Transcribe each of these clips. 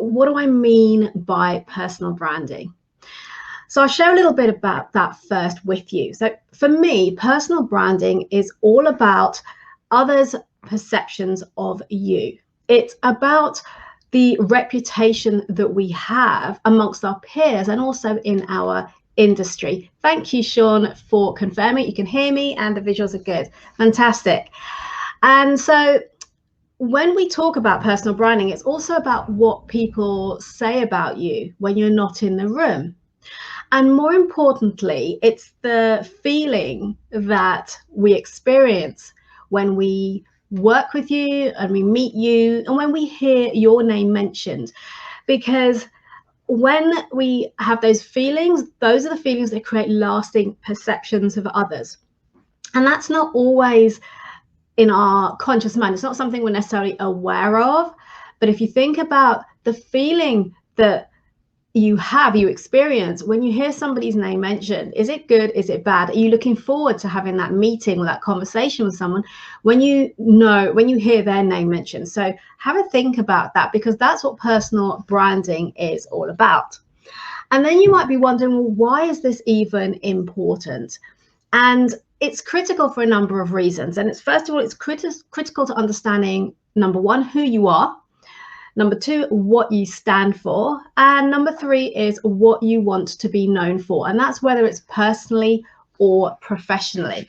what do I mean by personal branding? So I'll share a little bit about that first with you. So for me, personal branding is all about others' perceptions of you. It's about the reputation that we have amongst our peers and also in our industry. Thank you, Sean, for confirming you can hear me and the visuals are good. Fantastic. And so when we talk about personal branding, it's also about what people say about you when you're not in the room. And more importantly, it's the feeling that we experience when we work with you and we meet you and when we hear your name mentioned. Because when we have those feelings, those are the feelings that create lasting perceptions of others. And that's not always in our conscious mind. It's not something we're necessarily aware of. But if you think about the feeling that you experience when you hear somebody's name mentioned, is it good? Is it bad? Are you looking forward to having that meeting or that conversation with someone when you hear their name mentioned? So have a think about that, because that's what personal branding is all about. And then you might be wondering, well, why is this even important? And it's critical for a number of reasons. And it's, first of all, it's critical to understanding, number one, who you are. Number two, what you stand for. And number three is what you want to be known for. And that's whether it's personally or professionally.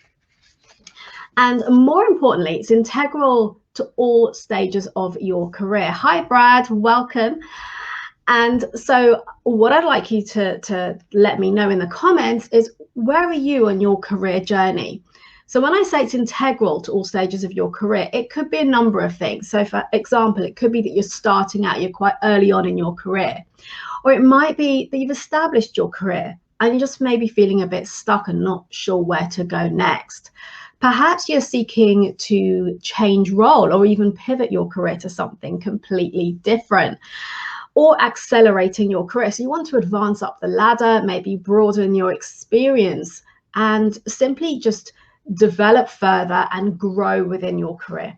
And more importantly, it's integral to all stages of your career. Hi, Brad, welcome. And so what I'd like you to let me know in the comments is, where are you on your career journey? So when I say it's integral to all stages of your career, it could be a number of things. So for example, it could be that you're starting out, you're quite early on in your career, or it might be that you've established your career and you're just maybe feeling a bit stuck and not sure where to go next. Perhaps you're seeking to change role or even pivot your career to something completely different, or accelerating your career. So you want to advance up the ladder, maybe broaden your experience and simply just develop further and grow within your career.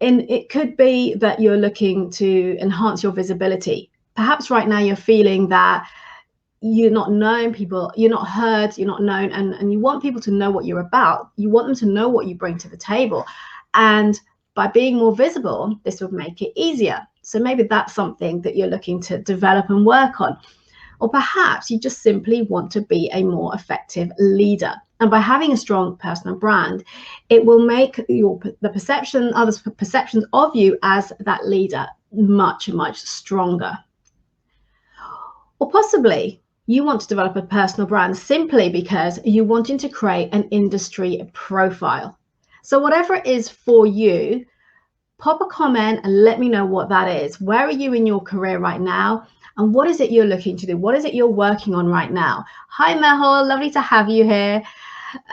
And it could be that you're looking to enhance your visibility. Perhaps right now you're feeling that you're not known, you're not heard, you're not known, and you want people to know what you're about. You want them to know what you bring to the table. And by being more visible, this would make it easier. So maybe that's something that you're looking to develop and work on. Or perhaps you just simply want to be a more effective leader. And by having a strong personal brand, it will make others' perceptions of you as that leader much, much stronger. Or possibly you want to develop a personal brand simply because you're wanting to create an industry profile. So whatever it is for you, pop a comment and let me know what that is. Where are you in your career right now? And what is it you're looking to do? What is it you're working on right now? Hi, Mehul, lovely to have you here.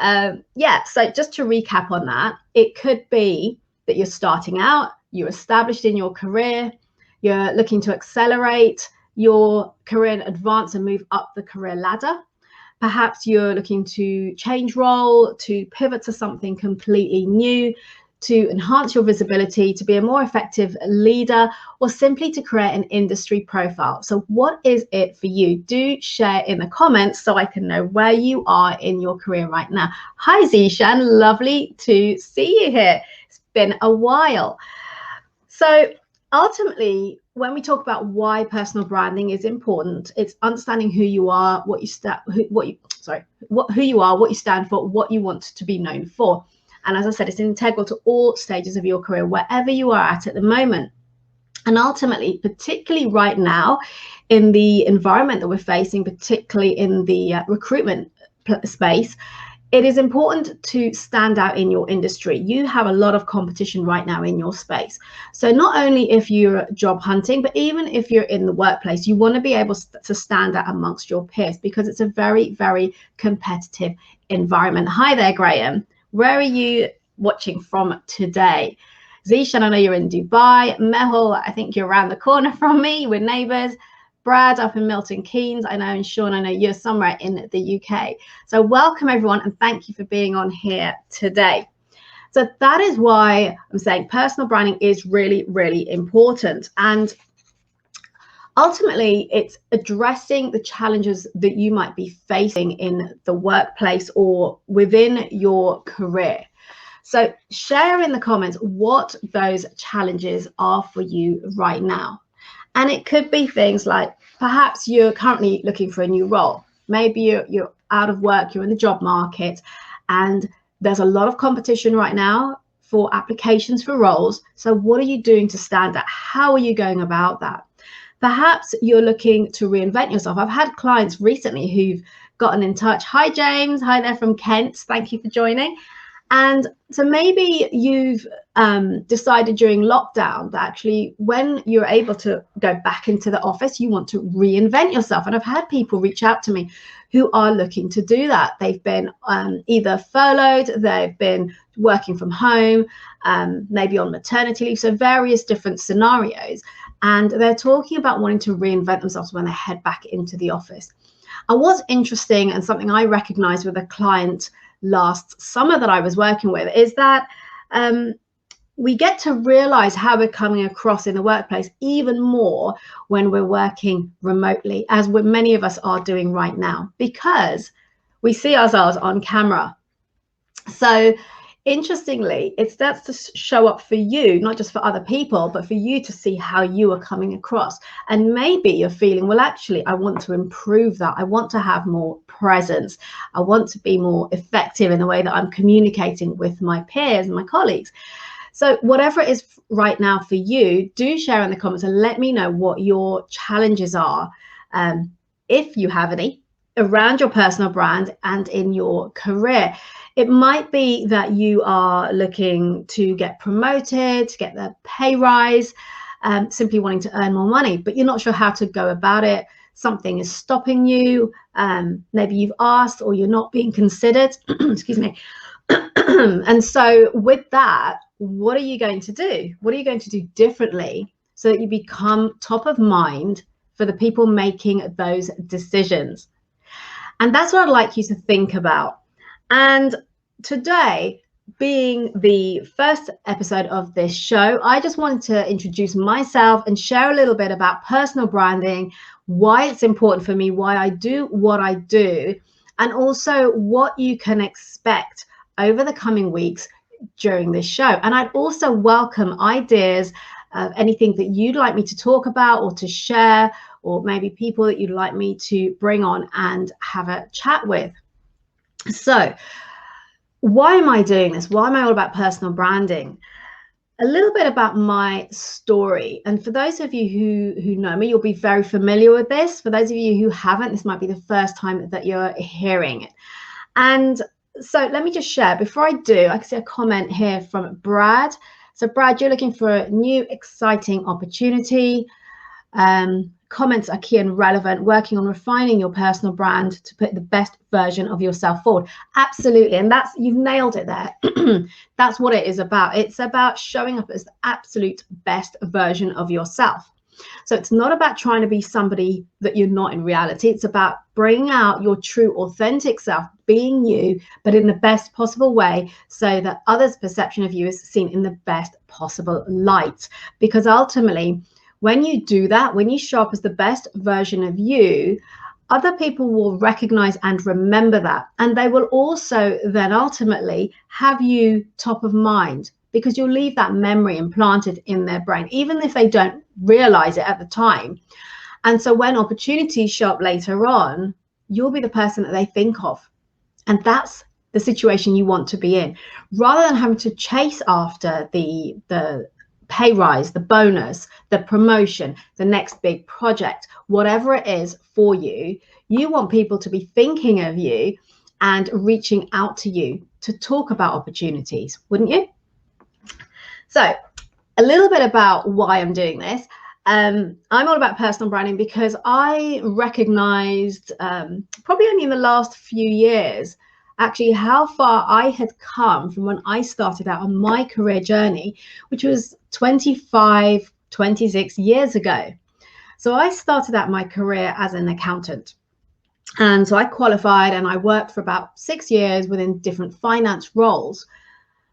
So just to recap on that, it could be that you're starting out, you're established in your career, you're looking to accelerate your career and advance and move up the career ladder. Perhaps you're looking to change role, to pivot to something completely new, to enhance your visibility, to be a more effective leader, or simply to create an industry profile. So what is it for you? Do share in the comments so I can know where you are in your career right now. Hi, Zishan, lovely to see you here. It's been a while. So ultimately, when we talk about why personal branding is important, it's understanding who you are, who you are, what you stand for, what you want to be known for. And as I said, it's integral to all stages of your career, wherever you are at the moment. And ultimately, particularly right now, in the environment that we're facing, particularly in the recruitment space, it is important to stand out in your industry. You have a lot of competition right now in your space. So not only if you're job hunting, but even if you're in the workplace, you want to be able to stand out amongst your peers, because it's a very, very competitive environment. Hi there, Graham. Where are you watching from today? Zishan, I know you're in Dubai. Mehul, I think you're around the corner from me. We're neighbours. Brad up in Milton Keynes, I know, and Sean, I know you're somewhere in the UK. So welcome everyone, and thank you for being on here today. So that is why I'm saying personal branding is really, really important. And ultimately, it's addressing the challenges that you might be facing in the workplace or within your career. So share in the comments what those challenges are for you right now. And it could be things like perhaps you're currently looking for a new role. Maybe you're out of work, you're in the job market, and there's a lot of competition right now for applications for roles. So what are you doing to stand out? How are you going about that? Perhaps you're looking to reinvent yourself. I've had clients recently who've gotten in touch. Hi, James. Hi there from Kent. Thank you for joining. And so maybe you've decided during lockdown that actually when you're able to go back into the office, you want to reinvent yourself. And I've had people reach out to me who are looking to do that. They've been either furloughed, they've been working from home, maybe on maternity leave, so various different scenarios. And they're talking about wanting to reinvent themselves when they head back into the office. And what's interesting and something I recognized with a client last summer that I was working with is that we get to realize how we're coming across in the workplace even more when we're working remotely, as many of us are doing right now, because we see ourselves on camera. So interestingly, it starts to show up for you, not just for other people, but for you to see how you are coming across. And maybe you're feeling, well, actually, I want to improve that. I want to have more presence. I want to be more effective in the way that I'm communicating with my peers and my colleagues. So whatever it is right now for you, do share in the comments and let me know what your challenges are, if you have any, around your personal brand and in your career. It might be that you are looking to get promoted, to get the pay rise, simply wanting to earn more money, but you're not sure how to go about it. Something is stopping you. Maybe you've asked or you're not being considered. Excuse me. And so with that, what are you going to do? What are you going to do differently so that you become top of mind for the people making those decisions? And that's what I'd like you to think about. And today, being the first episode of this show, I just wanted to introduce myself and share a little bit about personal branding, why it's important for me, why I do what I do, and also what you can expect over the coming weeks during this show. And I'd also welcome ideas of anything that you'd like me to talk about or to share, or maybe people that you'd like me to bring on and have a chat with. So why am I doing this? Why am I all about personal branding? A little bit about my story. And for those of you who know me, you'll be very familiar with this. For those of you who haven't, this might be the first time that you're hearing it. And so let me just share. Before I do, I can see a comment here from Brad. So Brad, you're looking for a new, exciting opportunity. Comments are key and relevant, working on refining your personal brand to put the best version of yourself forward. Absolutely. And that's, you've nailed it there. That's what it is about. It's about showing up as the absolute best version of yourself. So it's not about trying to be somebody that you're not in reality. It's about bringing out your true, authentic self, being you, but in the best possible way, so that others' perception of you is seen in the best possible light. Because ultimately, when you do that, when you show up as the best version of you, other people will recognize and remember that. And they will also then ultimately have you top of mind, because you'll leave that memory implanted in their brain, even if they don't realize it at the time. And so when opportunities show up later on, you'll be the person that they think of. And that's the situation you want to be in, rather than having to chase after the pay rise, the bonus, the promotion, the next big project, whatever it is for you. You want people to be thinking of you and reaching out to you to talk about opportunities, wouldn't you? So a little bit about why I'm doing this. I'm all about personal branding because I recognized probably only in the last few years actually how far I had come from when I started out on my career journey, which was 25, 26 years ago. So I started out my career as an accountant. And so I qualified and I worked for about 6 years within different finance roles.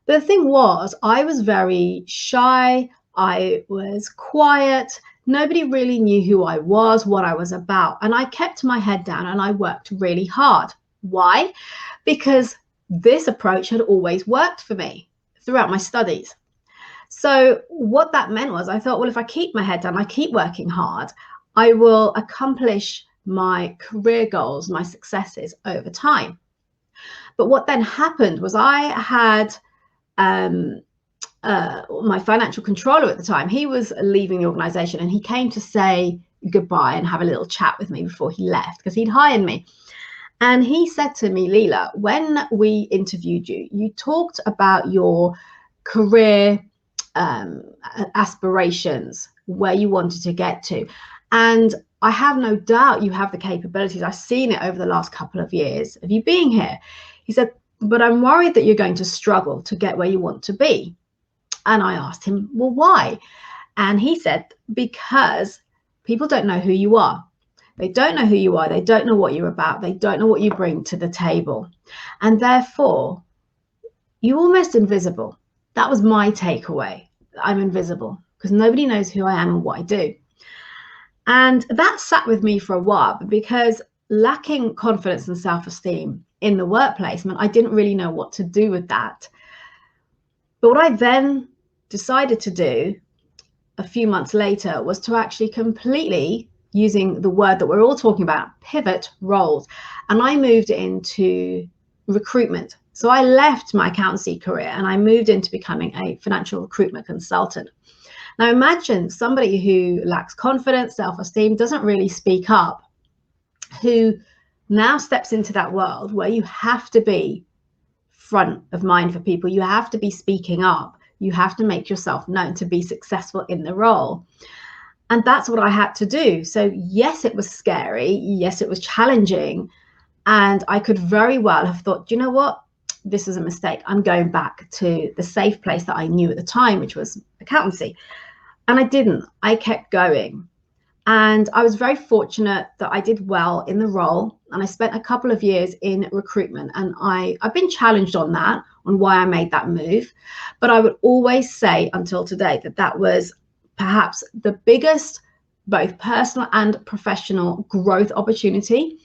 But the thing was, I was very shy. I was quiet. Nobody really knew who I was, what I was about. And I kept my head down and I worked really hard. Why? Because this approach had always worked for me throughout my studies. So what that meant was I thought, well, if I keep my head down, I keep working hard, I will accomplish my career goals, my successes over time. But what then happened was I had my financial controller at the time, he was leaving the organization, and he came to say goodbye and have a little chat with me before he left because he'd hired me. And he said to me, Leila, when we interviewed you, you talked about your career aspirations, where you wanted to get to. And I have no doubt you have the capabilities. I've seen it over the last couple of years of you being here. He said, but I'm worried that you're going to struggle to get where you want to be. And I asked him, well, why? And he said, because people don't know who you are. They don't know who you are. They don't know what you're about. They don't know what you bring to the table. And therefore, you're almost invisible. That was my takeaway. I'm invisible because nobody knows who I am and what I do. And that sat with me for a while, because lacking confidence and self-esteem in the workplace meant I didn't really know what to do with that. But what I then decided to do a few months later was to actually completely, using the word that we're all talking about, pivot roles. And I moved into recruitment. So I left my accountancy career and I moved into becoming a financial recruitment consultant. Now imagine somebody who lacks confidence, self-esteem, doesn't really speak up, who now steps into that world where you have to be front of mind for people. You have to be speaking up. You have to make yourself known to be successful in the role. And that's what I had to do. So yes, it was scary. Yes, it was challenging. And I could very well have thought, you know what? This is a mistake. I'm going back to the safe place that I knew at the time, which was accountancy. And I didn't. I kept going. And I was very fortunate that I did well in the role. And I spent a couple of years in recruitment. And I've been challenged on that, on why I made that move. But I would always say until today that that was perhaps the biggest, both personal and professional growth opportunity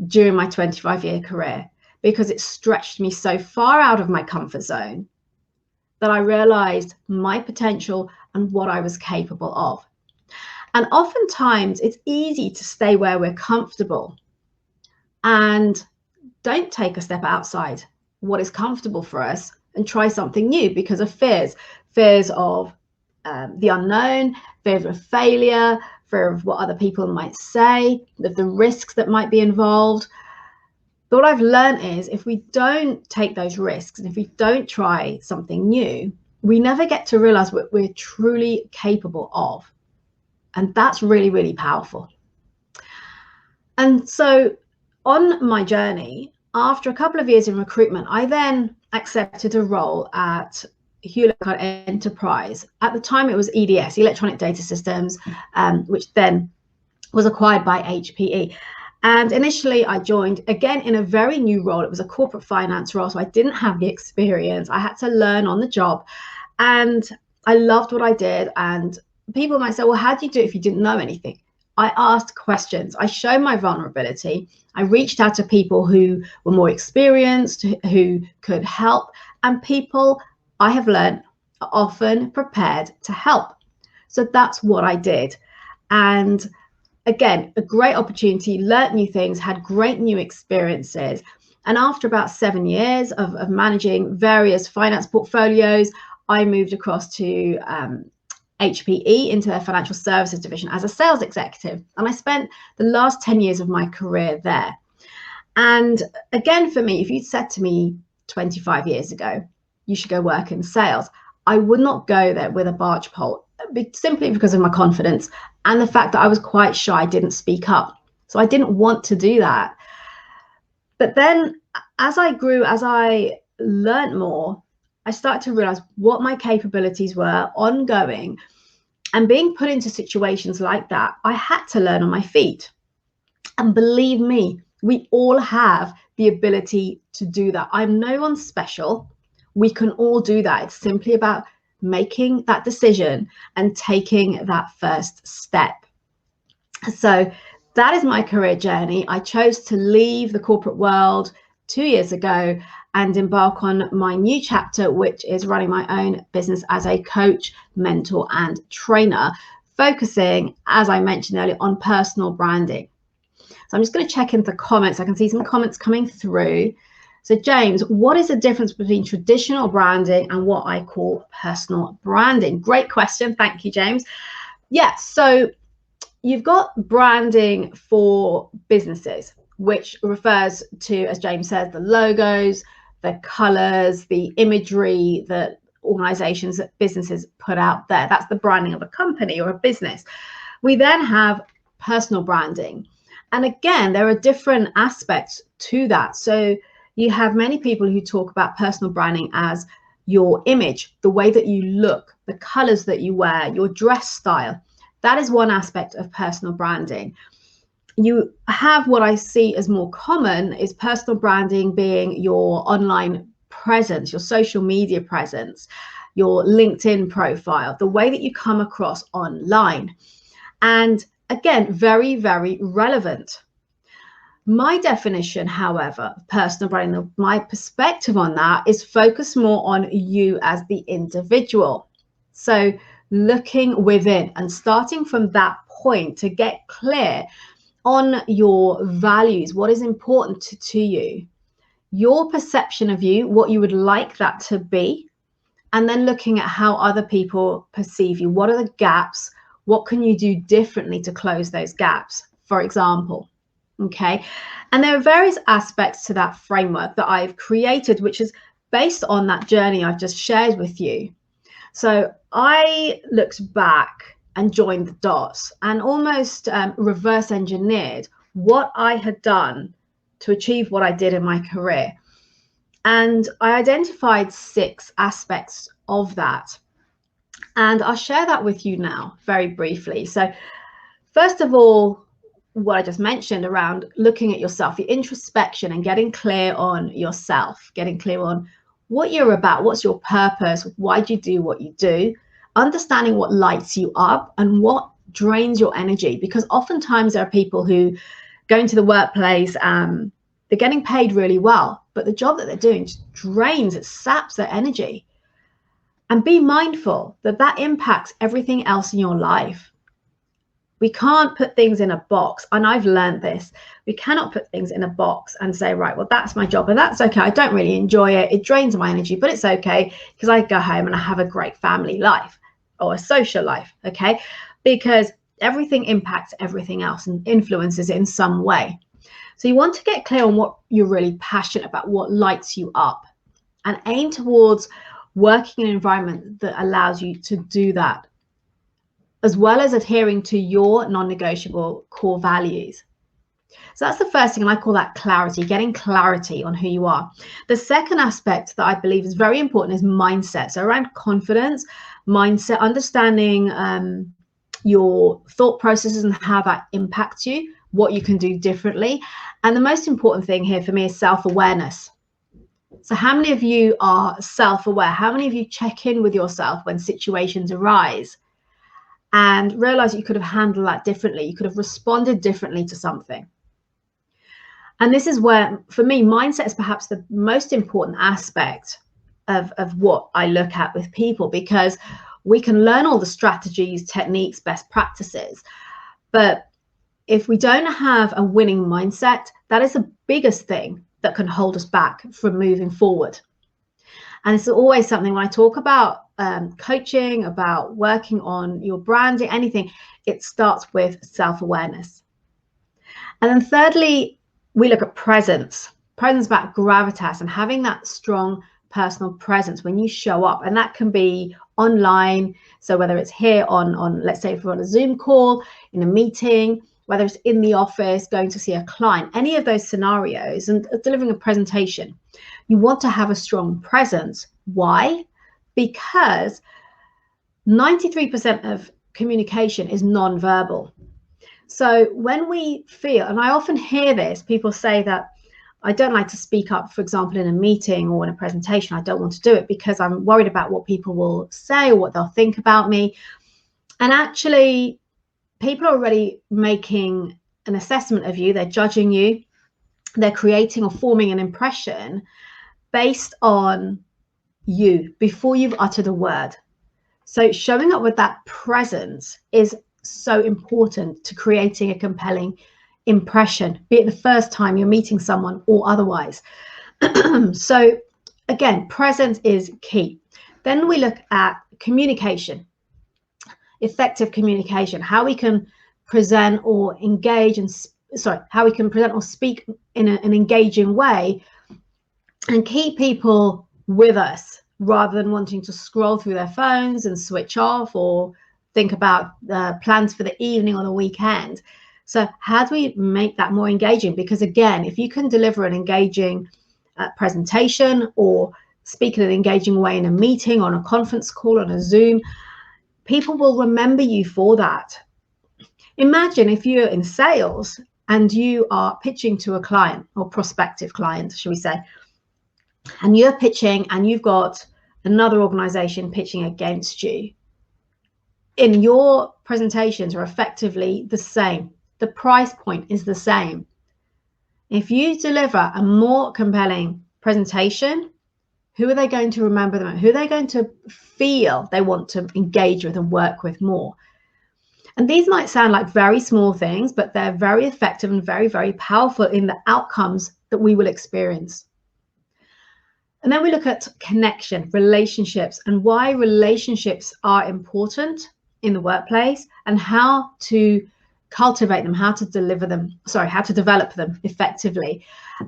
during my 25-year career, because it stretched me so far out of my comfort zone that I realized my potential and what I was capable of. And oftentimes it's easy to stay where we're comfortable and don't take a step outside what is comfortable for us and try something new because of fears of the unknown, fear of failure, fear of what other people might say, of the risks that might be involved. But what I've learned is if we don't take those risks and if we don't try something new, we never get to realize what we're truly capable of. And that's really, really powerful. And so on my journey, after a couple of years in recruitment, I then accepted a role at Hewlett Packard Enterprise. At the time, it was EDS, Electronic Data Systems, which then was acquired by HPE. And initially, I joined, again, in a very new role. It was a corporate finance role, so I didn't have the experience. I had to learn on the job. And I loved what I did. And people might say, well, how do you do it if you didn't know anything? I asked questions. I showed my vulnerability. I reached out to people who were more experienced, who could help. And people, I have learned, are often prepared to help. So that's what I did. And again, a great opportunity, learnt new things, had great new experiences. And after about 7 years of managing various finance portfolios, I moved across to HPE into their financial services division as a sales executive. And I spent the last 10 years of my career there. And again, for me, if you'd said to me 25 years ago, you should go work in sales, I would not go there with a barge pole, simply because of my confidence and the fact that I was quite shy, I didn't speak up. So I didn't want to do that. But then as I grew, as I learned more, I started to realize what my capabilities were ongoing, and being put into situations like that, I had to learn on my feet. And believe me, we all have the ability to do that. I'm no one special. We can all do that. It's simply about making that decision and taking that first step. So that is my career journey. I chose to leave the corporate world 2 years ago and embark on my new chapter, which is running my own business as a coach, mentor, and trainer, focusing, as I mentioned earlier, on personal branding. So I'm just going to check into the comments. I can see some comments coming through. So James, what is the difference between traditional branding and what I call personal branding? Great question. Thank you, James. Yeah, so you've got branding for businesses, which refers to, as James says, the logos, the colors, the imagery that organizations, that businesses put out there. That's the branding of a company or a business. We then have personal branding. And again, there are different aspects to that. So you have many people who talk about personal branding as your image, the way that you look, the colors that you wear, your dress style. That is one aspect of personal branding. You have what I see as more common is personal branding being your online presence, your social media presence, your LinkedIn profile, the way that you come across online. And again, very, very relevant. My definition, however, of personal branding, my perspective on that is focused more on you as the individual. So looking within and starting from that point to get clear on your values, what is important to you, your perception of you, what you would like that to be, and then looking at how other people perceive you. What are the gaps? What can you do differently to close those gaps, for example? Okay. And there are various aspects to that framework that I've created, which is based on that journey I've just shared with you. So I looked back and joined the dots and almost reverse engineered what I had done to achieve what I did in my career. And I identified 6 aspects of that. And I'll share that with you now very briefly. So first of all, what I just mentioned around looking at yourself, the introspection and getting clear on yourself, getting clear on what you're about, what's your purpose, why do you do what you do, understanding what lights you up and what drains your energy. Because oftentimes there are people who go into the workplace, they're getting paid really well, but the job that they're doing just drains, it saps their energy. And be mindful that that impacts everything else in your life. We can't put things in a box, and I've learned this. We cannot put things in a box and say, right, well, that's my job and that's okay. I don't really enjoy it. It drains my energy, but it's okay because I go home and I have a great family life or a social life, okay? Because everything impacts everything else and influences it in some way. So you want to get clear on what you're really passionate about, what lights you up, and aim towards working in an environment that allows you to do that, as well as adhering to your non-negotiable core values. So that's the first thing, and I call that clarity, getting clarity on who you are. The second aspect that I believe is very important is mindset. So around confidence, mindset, understanding your thought processes and how that impacts you, what you can do differently. And the most important thing here for me is self-awareness. So how many of you are self-aware? How many of you check in with yourself when situations arise and realize that you could have handled that differently? You could have responded differently to something. And this is where, for me, mindset is perhaps the most important aspect of what I look at with people, because we can learn all the strategies, techniques, best practices. But if we don't have a winning mindset, that is the biggest thing that can hold us back from moving forward. And it's always something when I talk about coaching, about working on your branding, anything, it starts with self-awareness. And then thirdly, we look at presence about gravitas and having that strong personal presence when you show up. And that can be online. So whether it's here on let's say if we're on a Zoom call, in a meeting, whether it's in the office, going to see a client, any of those scenarios, and delivering a presentation, you want to have a strong presence. Why? Because 93% of communication is non-verbal. So when we feel, and I often hear this, people say that, I don't like to speak up, for example, in a meeting or in a presentation. I don't want to do it because I'm worried about what people will say or what they'll think about me. And actually, people are already making an assessment of you. They're judging you. They're creating or forming an impression based on you before you've uttered a word. So showing up with that presence is so important to creating a compelling impression, be it the first time you're meeting someone or otherwise. So again, presence is key. Then we look at communication, effective communication, how we can present or engage and how we can present or speak in an engaging way and keep people with us rather than wanting to scroll through their phones and switch off or think about plans for the evening or the weekend. So how do we make that more engaging? Because again, if you can deliver an engaging presentation or speak in an engaging way in a meeting, on a conference call, on a Zoom, people will remember you for that. Imagine if you're in sales and you are pitching to a client or prospective client, shall we say, and you're pitching and you've got another organization pitching against you. In your presentations are effectively the same. The price point is the same. If you deliver a more compelling presentation, who are they going to remember them? Who are they going to feel they want to engage with and work with more? And these might sound like very small things, but they're very effective and very, very powerful in the outcomes that we will experience. And then we look at connection, relationships, and why relationships are important in the workplace and how to cultivate them, how to develop them effectively.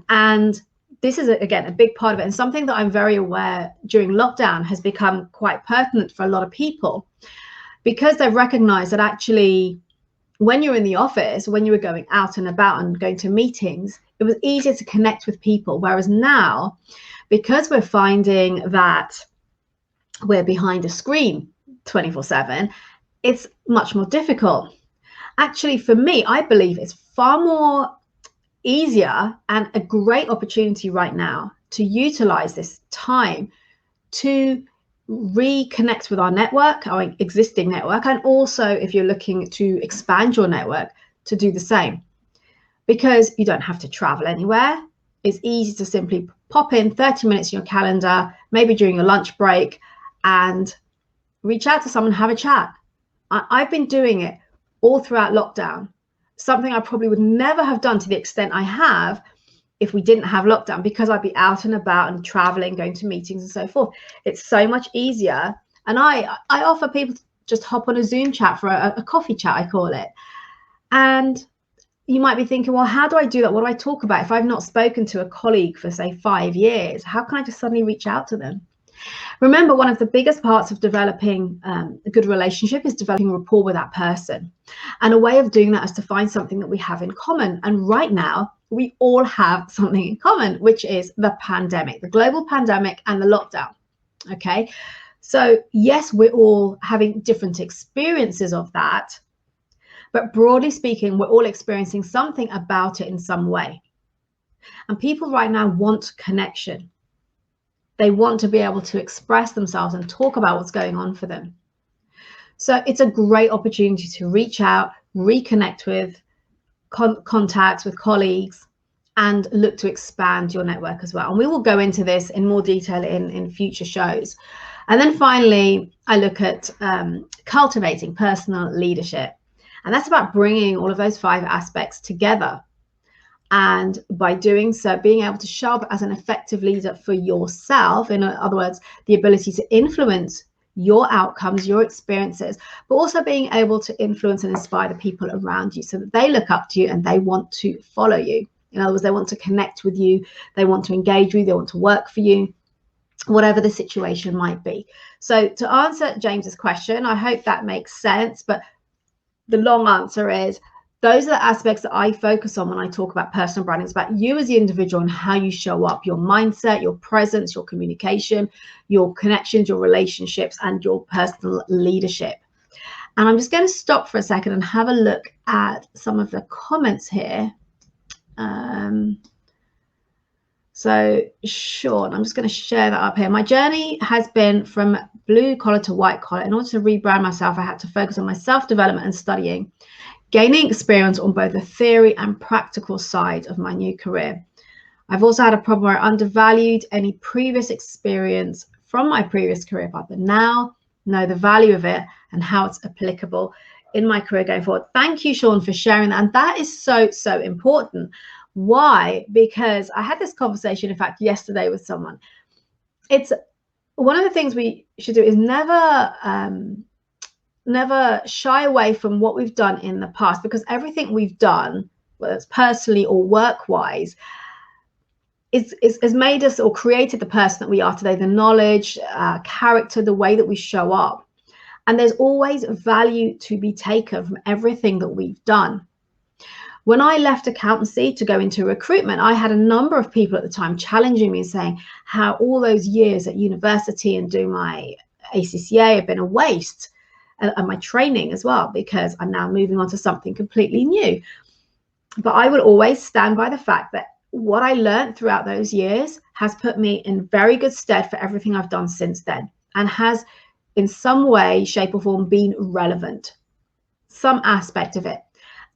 And this is, again, a big part of it, and something that I'm very aware during lockdown has become quite pertinent for a lot of people, because they've recognized that actually when you're in the office, when you were going out and about and going to meetings, it was easier to connect with people. Whereas now, because we're finding that we're behind a screen 24/7, it's much more difficult. Actually, for me, I believe it's far more easier and a great opportunity right now to utilize this time to reconnect with our network, our existing network, and also if you're looking to expand your network, to do the same, because you don't have to travel anywhere. It's easy to simply pop in 30 minutes in your calendar, maybe during your lunch break, and reach out to someone, have a chat. I've been doing it all throughout lockdown, something I probably would never have done to the extent I have if we didn't have lockdown, because I'd be out and about and traveling, going to meetings and so forth. It's so much easier. And I offer people to just hop on a Zoom chat for a coffee chat, I call it. And you might be thinking, well, how do I do that? What do I talk about? If I've not spoken to a colleague for, say, 5 years, how can I just suddenly reach out to them? Remember, one of the biggest parts of developing a good relationship is developing rapport with that person. And a way of doing that is to find something that we have in common. And right now, we all have something in common, which is the pandemic, the global pandemic and the lockdown. Okay, so yes, we're all having different experiences of that. But broadly speaking, we're all experiencing something about it in some way. And people right now want connection. They want to be able to express themselves and talk about what's going on for them. So it's a great opportunity to reach out, reconnect with contacts, with colleagues, and look to expand your network as well. And we will go into this in more detail in future shows. And then finally, I look at cultivating personal leadership. And that's about bringing all of those 5 aspects together. And by doing so, being able to show up as an effective leader for yourself, in other words, the ability to influence your outcomes, your experiences, but also being able to influence and inspire the people around you so that they look up to you and they want to follow you. In other words, they want to connect with you, they want to engage with you, they want to work for you, whatever the situation might be. So to answer James's question, I hope that makes sense, but the long answer is, those are the aspects that I focus on when I talk about personal branding. It's about you as the individual and how you show up, your mindset, your presence, your communication, your connections, your relationships, and your personal leadership. And I'm just going to stop for a second and have a look at some of the comments here. So Sean, I'm just going to share that up here. My journey has been from blue collar to white collar. In order to rebrand myself, I had to focus on my self-development and studying, gaining experience on both the theory and practical side of my new career. I've also had a problem where I undervalued any previous experience from my previous career path, but now know the value of it and how it's applicable in my career going forward. Thank you, Sean, for sharing that. And that is so, so important. Why? Because I had this conversation, in fact, yesterday with someone. It's one of the things we should do is never shy away from what we've done in the past, because everything we've done, whether it's personally or work-wise, is made us or created the person that we are today, the knowledge, character, the way that we show up. And there's always value to be taken from everything that we've done. When I left accountancy to go into recruitment, I had a number of people at the time challenging me and saying how all those years at university and doing my ACCA have been a waste, and my training as well, because I'm now moving on to something completely new. But I would always stand by the fact that what I learned throughout those years has put me in very good stead for everything I've done since then, and has in some way, shape or form been relevant, some aspect of it.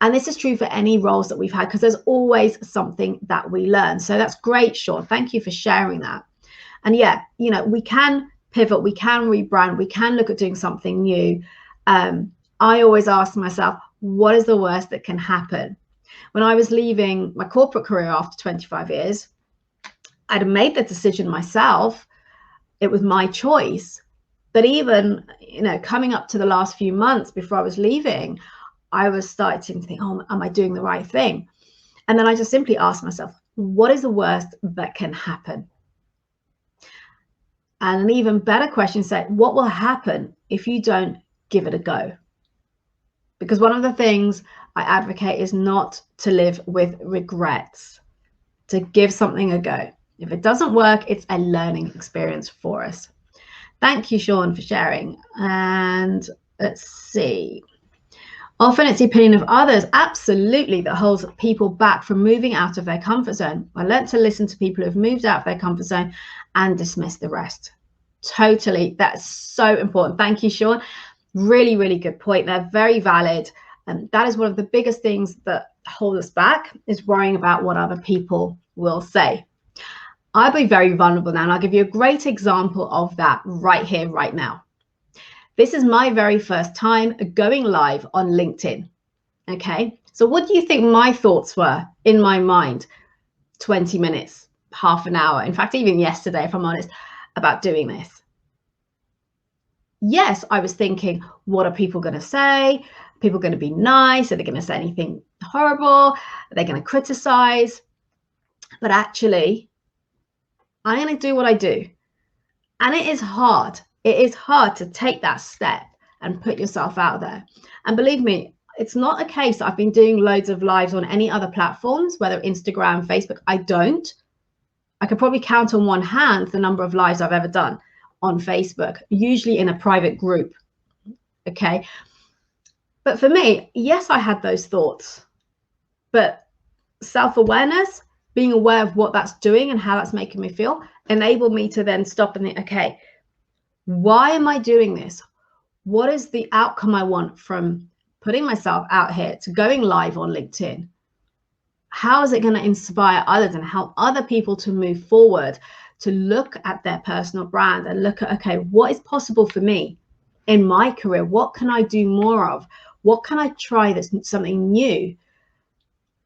And this is true for any roles that we've had, because there's always something that we learn. So that's great, Sean. Thank you for sharing that. And yeah, you know, we can pivot, we can rebrand, we can look at doing something new. I always ask myself, what is the worst that can happen? When I was leaving my corporate career after 25 years, I'd made the decision myself. It was my choice. But even, you know, coming up to the last few months before I was leaving, I was starting to think, oh, am I doing the right thing? And then I just simply asked myself, what is the worst that can happen? And an even better question said, what will happen if you don't give it a go? Because one of the things I advocate is not to live with regrets, to give something a go. If it doesn't work, it's a learning experience for us. Thank you, Sean, for sharing. And let's see. Often it's the opinion of others, absolutely, that holds people back from moving out of their comfort zone. I learned to listen to people who've moved out of their comfort zone and dismiss the rest. Totally. That's so important. Thank you, Sean. Really, really good point. They're very valid. And that is one of the biggest things that hold us back, is worrying about what other people will say. I'll be very vulnerable now, and I'll give you a great example of that right here, right now. This is my very first time going live on LinkedIn. Okay, so what do you think my thoughts were in my mind 20 minutes, half an hour, in fact, even yesterday, if I'm honest, about doing this? Yes, I was thinking, what are people going to say? Are people going to be nice? Are they going to say anything horrible? Are they going to criticize? But actually, I'm going to do what I do. And it is hard. It is hard to take that step and put yourself out there. And believe me, it's not a case that I've been doing loads of lives on any other platforms, whether Instagram, Facebook. I don't. I could probably count on one hand the number of lives I've ever done on Facebook, usually in a private group. Okay. But for me, yes, I had those thoughts. But self-awareness, being aware of what that's doing and how that's making me feel, enabled me to then stop and think, okay, why am I doing this? What is the outcome I want from putting myself out here to going live on LinkedIn? How is it going to inspire others and help other people to move forward, to look at their personal brand and look at, okay, what is possible for me in my career? What can I do more of? What can I try that's something new?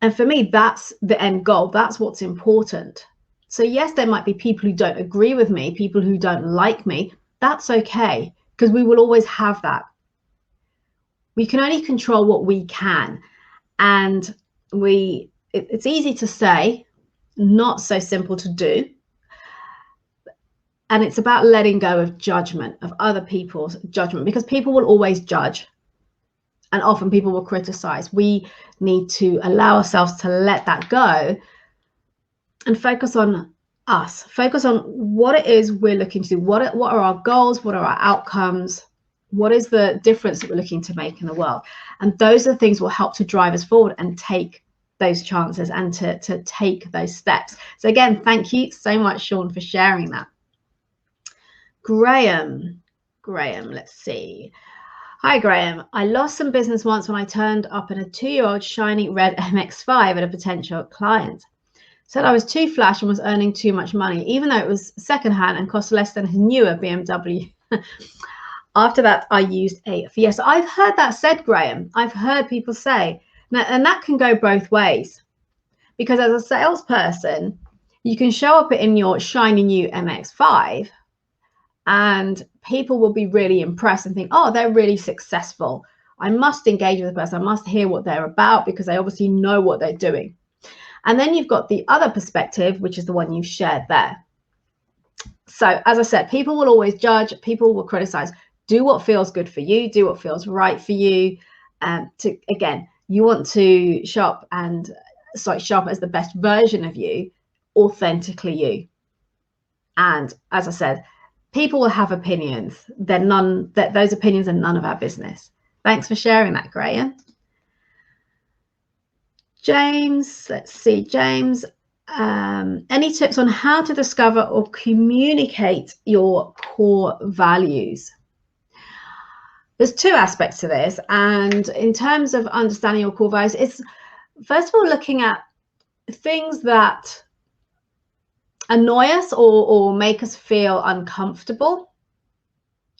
And for me, that's the end goal. That's what's important. So yes, there might be people who don't agree with me, people who don't like me. That's okay, because we will always have that. We can only control what we can. And it's easy to say, not so simple to do. And it's about letting go of judgment, of other people's judgment, because people will always judge. And often people will criticize. We need to allow ourselves to let that go and focus on us, focus on what it is we're looking to do. What are our goals? What are our outcomes? What is the difference that we're looking to make in the world? And those are the things that will help to drive us forward and take those chances and to take those steps. So again, thank you so much, Sean, for sharing that. Graham, let's see. Hi, Graham. I lost some business once when I turned up in a 2-year-old shiny red MX-5 at a potential client. Said I was too flash and was earning too much money, even though it was secondhand and cost less than a newer BMW. After that, I used a Fiesta. I've heard that said, Graham. I've heard people say, and that can go both ways. Because as a salesperson, you can show up in your shiny new MX-5 and people will be really impressed and think, oh, they're really successful. I must engage with the person. I must hear what they're about because they obviously know what they're doing. And then you've got the other perspective, which is the one you've shared there. So as I said, people will always judge, people will criticize. Do what feels good for you, do what feels right for you. Again, you want to shop as the best version of you, authentically you. And as I said, people will have opinions. Those opinions are none of our business. Thanks for sharing that, Graham. James, let's see, James, any tips on how to discover or communicate your core values? There's two aspects to this. And in terms of understanding your core values, it's first of all looking at things that annoy us or make us feel uncomfortable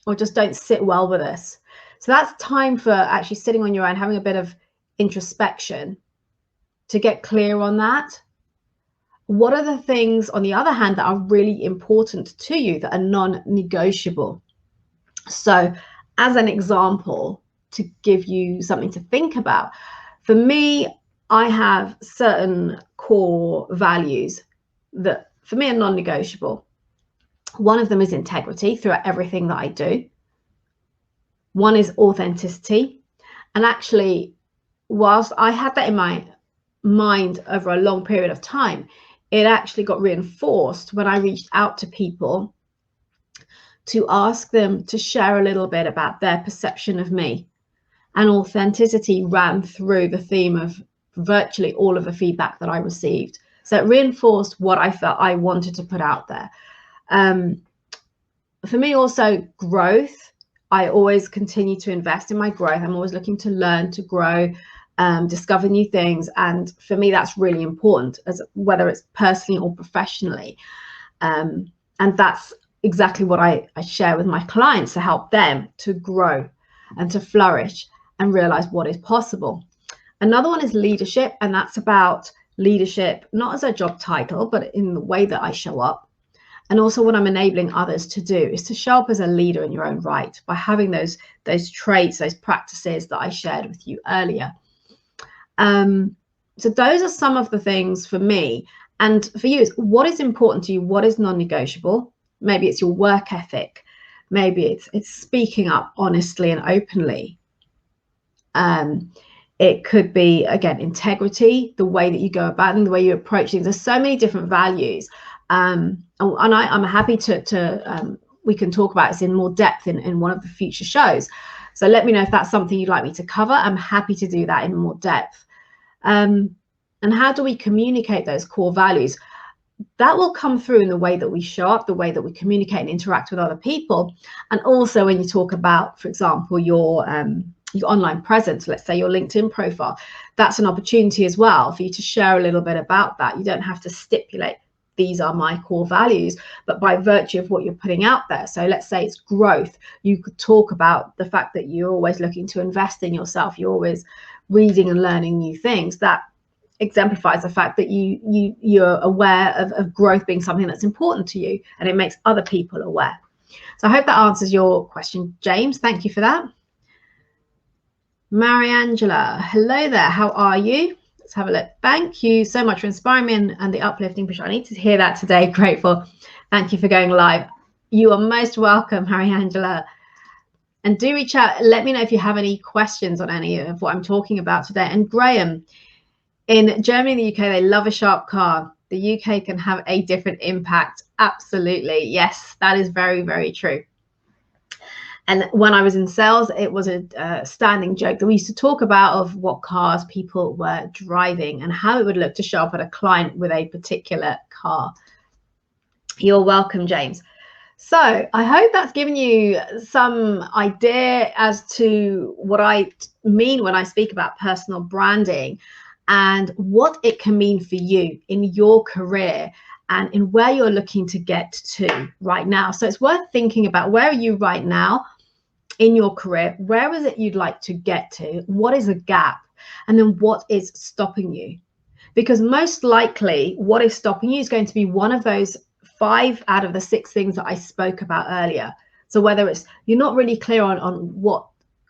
or just don't sit well with us. So that's time for actually sitting on your own, having a bit of introspection to get clear on that. What are the things, on the other hand, that are really important to you that are non-negotiable? So as an example, to give you something to think about, for me, I have certain core values that for me are non-negotiable. One of them is integrity throughout everything that I do. One is authenticity. And actually, whilst I had that in my mind over a long period of time, it actually got reinforced when I reached out to people to ask them to share a little bit about their perception of me. And authenticity ran through the theme of virtually all of the feedback that I received. So it reinforced what I felt I wanted to put out there. For me also, growth. I always continue to invest in my growth. I'm always looking to learn, to grow, discover new things. And for me, that's really important, as whether it's personally or professionally. And that's exactly what I share with my clients to help them to grow and to flourish and realize what is possible. Another one is leadership, and that's about leadership, not as a job title, but in the way that I show up. And also what I'm enabling others to do is to show up as a leader in your own right by having those traits, those practices that I shared with you earlier. So those are some of the things for me. And for you, it's what is important to you, what is non-negotiable. Maybe it's your work ethic. Maybe it's speaking up honestly and openly. It could be, again, integrity, the way that you go about and the way you approach things. There's so many different values. And I'm happy to we can talk about this in more depth in one of the future shows. So let me know if that's something you'd like me to cover. I'm happy to do that in more depth. And how do we communicate those core values? That will come through in the way that we show up, the way that we communicate and interact with other people. And also when you talk about, for example, your online presence, let's say your LinkedIn profile, that's an opportunity as well for you to share a little bit about that. You don't have to stipulate, these are my core values, but by virtue of what you're putting out there. So let's say it's growth. You could talk about the fact that you're always looking to invest in yourself. You're always reading and learning new things. That exemplifies the fact that you're aware of growth being something that's important to you, and it makes other people aware. So I hope that answers your question, James. Thank you for that. Mariangela, hello there. How are you? Let's have a look. Thank you so much for inspiring me and the uplifting push. I need to hear that today. Grateful. Thank you for going live. You are most welcome, Mariangela. And do reach out. Let me know if you have any questions on any of what I'm talking about today. And Graham, in Germany and the UK, they love a sharp car. The UK can have a different impact. Absolutely. Yes, that is very, very true. And when I was in sales, it was a standing joke that we used to talk about of what cars people were driving and how it would look to show up at a client with a particular car. You're welcome, James. So I hope that's given you some idea as to what I mean when I speak about personal branding and what it can mean for you in your career and in where you're looking to get to right now. So it's worth thinking about, where are you right now in your career? Where is it you'd like to get to? What is a gap? And then what is stopping you? Because most likely what is stopping you is going to be one of those 5 out of the 6 things that I spoke about earlier. So whether it's you're not really clear on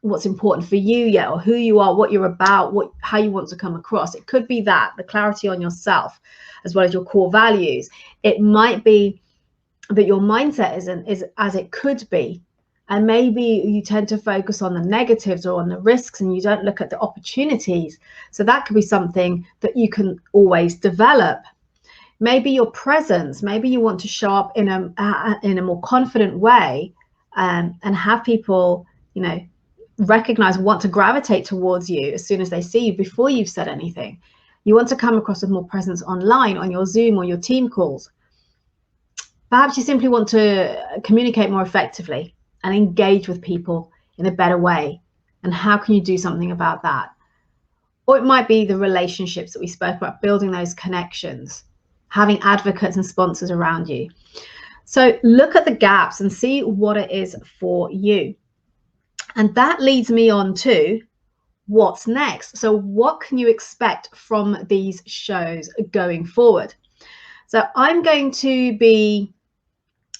what's important for you yet, or who you are, what you're about, how you want to come across. It could be that the clarity on yourself as well as your core values. It might be that your mindset isn't as it could be. And maybe you tend to focus on the negatives or on the risks and you don't look at the opportunities. So that could be something that you can always develop. Maybe your presence, maybe you want to show up in a more confident way and have people, recognize, want to gravitate towards you as soon as they see you before you've said anything. You want to come across with more presence online, on your Zoom or your team calls. Perhaps you simply want to communicate more effectively and engage with people in a better way. And how can you do something about that? Or it might be the relationships that we spoke about, building those connections, having advocates and sponsors around you. So look at the gaps and see what it is for you. And that leads me on to what's next. So what can you expect from these shows going forward? So I'm going to be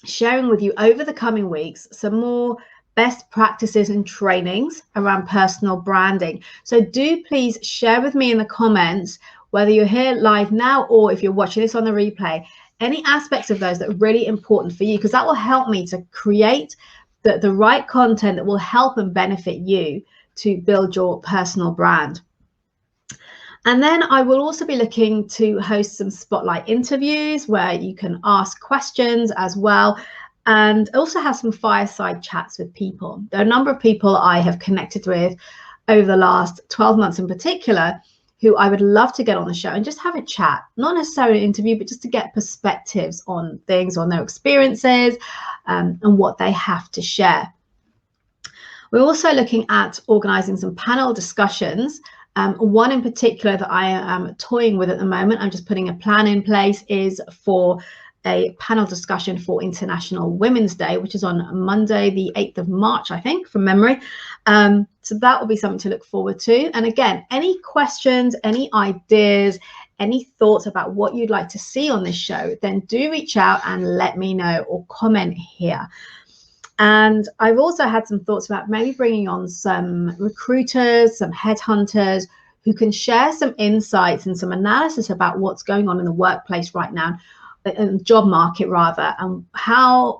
sharing with you over the coming weeks some more best practices and trainings around personal branding. So do please share with me in the comments, whether you're here live now or if you're watching this on the replay, any aspects of those that are really important for you, because that will help me to create the right content that will help and benefit you to build your personal brand. And then I will also be looking to host some spotlight interviews where you can ask questions as well, and also have some fireside chats with people. There are a number of people I have connected with over the last 12 months in particular who I would love to get on the show and just have a chat, not necessarily an interview, but just to get perspectives on things, on their experiences and what they have to share. We're also looking at organising some panel discussions. One in particular that I am toying with at the moment, I'm just putting a plan in place, is for a panel discussion for International Women's Day, which is on Monday, the 8th of March, I think, from memory. So that will be something to look forward to. And again, any questions, any ideas, any thoughts about what you'd like to see on this show, then do reach out and let me know or comment here. And I've also had some thoughts about maybe bringing on some recruiters, some headhunters who can share some insights and some analysis about what's going on in the workplace right now, in the job market rather, and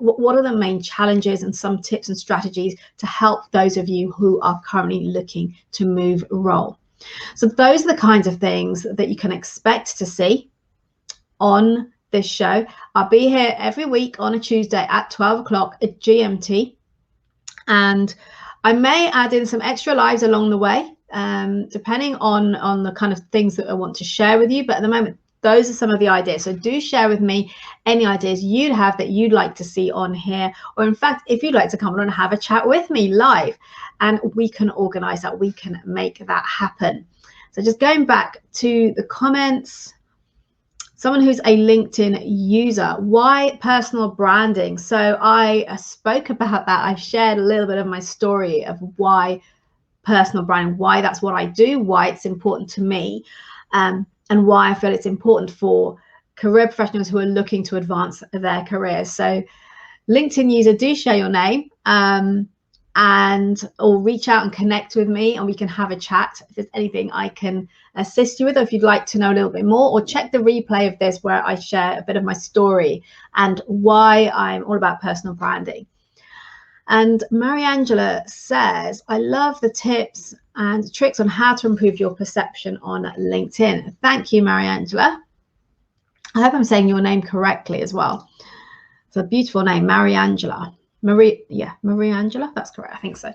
what are the main challenges and some tips and strategies to help those of you who are currently looking to move role. So those are the kinds of things that you can expect to see on this show. I'll be here every week on a Tuesday at 12 o'clock at GMT, and I may add in some extra lives along the way, depending on the kind of things that I want to share with you. But at the moment, those are some of the ideas. So do share with me any ideas you'd have that you'd like to see on here, or in fact, if you'd like to come on and have a chat with me live, and we can organize that, we can make that happen. So just going back to the comments, someone who's a LinkedIn user, why personal branding? So I spoke about that. I've shared a little bit of my story of why personal branding, why that's what I do, why it's important to me, and why I feel it's important for career professionals who are looking to advance their careers. So LinkedIn user, do share your name or reach out and connect with me, and we can have a chat if there's anything I can assist you with, or if you'd like to know a little bit more, or check the replay of this where I share a bit of my story and why I'm all about personal branding. And Mariangela says, I love the tips and tricks on how to improve your perception on LinkedIn. Thank you, Mariangela. I hope I'm saying your name correctly as well. It's a beautiful name, Mariangela. Marie Angela, that's correct, I think so.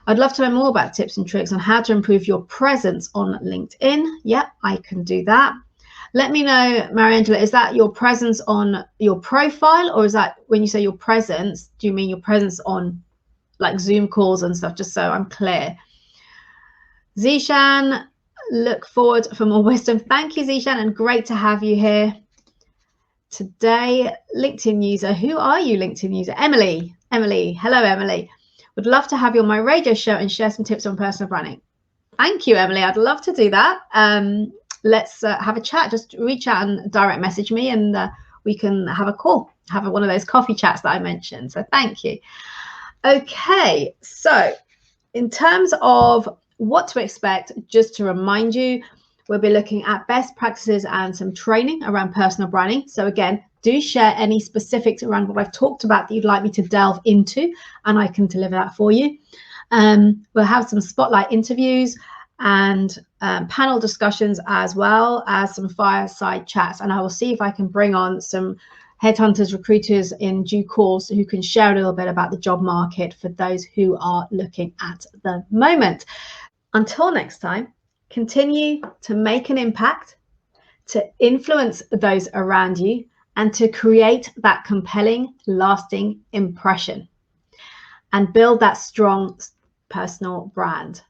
I'd love to know more about tips and tricks on how to improve your presence on LinkedIn. Yep, I can do that. Let me know, Mariangela, is that your presence on your profile, or is that when you say your presence, do you mean your presence on like Zoom calls and stuff, just so I'm clear? Zishan, look forward for more wisdom. Thank you, Zishan, and great to have you here today. LinkedIn user, who are you, LinkedIn user? Emily. Hello, Emily. Would love to have you on my radio show and share some tips on personal branding. Thank you, Emily. I'd love to do that. Let's have a chat. Just reach out and direct message me, and we can have a call, have one of those coffee chats that I mentioned. So thank you. Okay, so in terms of what to expect, just to remind you, we'll be looking at best practices and some training around personal branding. So again, do share any specifics around what I've talked about that you'd like me to delve into, and I can deliver that for you. We'll have some spotlight interviews and panel discussions, as well as some fireside chats. And I will see if I can bring on some headhunters, recruiters in due course who can share a little bit about the job market for those who are looking at the moment. Until next time, continue to make an impact, to influence those around you, and to create that compelling, lasting impression and build that strong personal brand.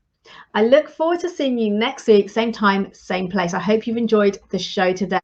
I look forward to seeing you next week, same time, same place. I hope you've enjoyed the show today.